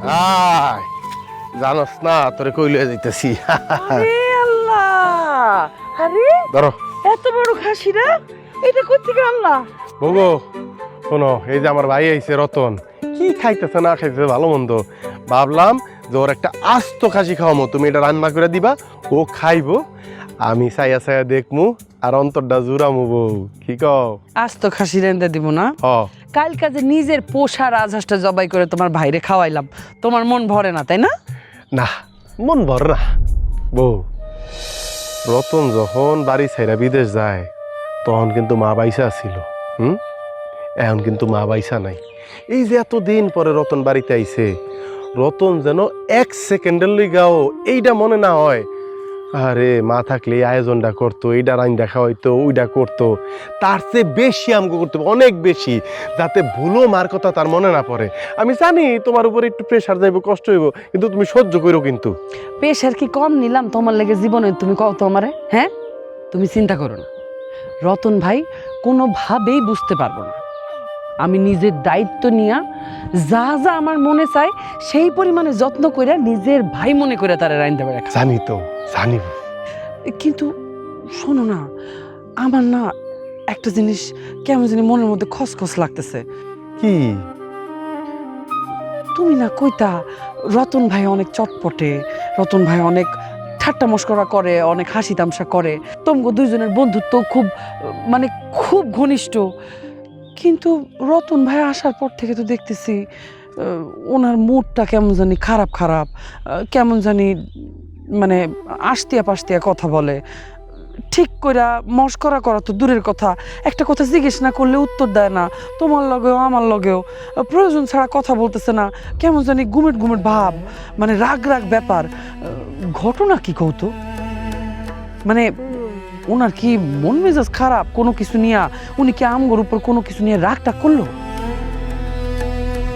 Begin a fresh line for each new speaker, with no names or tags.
আয় জানোস না তোরে কইলে যাইতেছি।
আরে আল্লাহ, আরে
ধরো
এত বড় খাসিরা এটা কই থেকে আনলা?
বগো শোনো, এই যে আমার ভাই আইছে রতন, কি খাইতেছে না খাইতেছে ভালো মন্দ, ভাবলাম যে ওর একটা আস্ত খাসি খাওয়ামো, তুমি এটা রান্না করে দিবা, ও খাইবো, আমি ছায়া ছায়া দেখমু আর অন্তরটা জুড়ামু। বউ কি কও?
আজ তো খাসি রেন্দা দিব না,
হ
কাল কাজে নিজের পোষা রাজহাঁসটা জবাই করে তোমার ভাইরে খাওয়াইলাম, তোমার মন ভরে না তাই না?
না, মন ভর না। বউ, রতন যখন বাড়ি ছাইরা বিদেশ যায় তখন কিন্তু মা বাইসা ছিল, এখন কিন্তু মা বাইসা নাই। এই যে এতদিন পরে রতন বাড়িতে আইছে, রতন যেন এক সেকেন্ডের লিগাও এইটা মনে না হয় আরে মা থাকলে এই আয়োজনটা করতো, এইটা রাইন দেখা হইতো, ওইটা করতো, তার চেয়ে বেশি আমগো করতে হবে, অনেক বেশি, যাতে ভুলো মার কথা তার মনে না পড়ে। আমি জানি তোমার উপরে একটু প্রেশার যাইব, কষ্ট হইব, কিন্তু তুমি সহ্য করো। কিন্তু
পেশার কি কম নিলাম তোমার লেগে জীবনে? তুমি কও তো আমারে, হ্যাঁ? তুমি চিন্তা করো না, রতন ভাই কোনোভাবেই বুঝতে পারবো না। আমি নিজের দায়িত্ব নিয়ে যা যা আমার মনে চাই সেই পরিমাণে যত্ন করে নিজের ভাই মনে করে তারা রাইন্দা বেড়া।
জানি তো, জানি।
কিন্তু শোনো না, আমার না একটা জিনিস কেমন জানি মনের মধ্যে খসখস লাগতেছে।
কি?
তুমি না কইতা রতন ভাই অনেক চটপটে, রতন ভাই অনেক ঠাট্টা মস্করা করে, অনেক হাসি তামসা করে, তোমগো দুইজনের বন্ধুত্ব খুব মানে খুব ঘনিষ্ঠ। কিন্তু রতন ভাই আসার পর থেকে তো দেখতেছি ওনার মুডটা কেমন জানি খারাপ খারাপ, কেমন জানি মানে আস্তিয়া পাস্তিয়া কথা বলে, ঠিক কইরা মস্করা করা তো দূরের কথা, একটা কথা জিজ্ঞেস না করলে উত্তর দেয় না, তোমার লগেও আমার লগেও প্রয়োজন ছাড়া কথা বলতেছে না, কেমন জানি গুমেট গুমেট ভাব, মানে রাগ রাগ ব্যাপার। ঘটনা কি কৌতো? মানে ওনার কি মন মেজাজ খারাপ কোনো কিছু নিয়ে? উনি কি আমগোর উপর কোনো কিছু নিয়ে রাগটা করলো?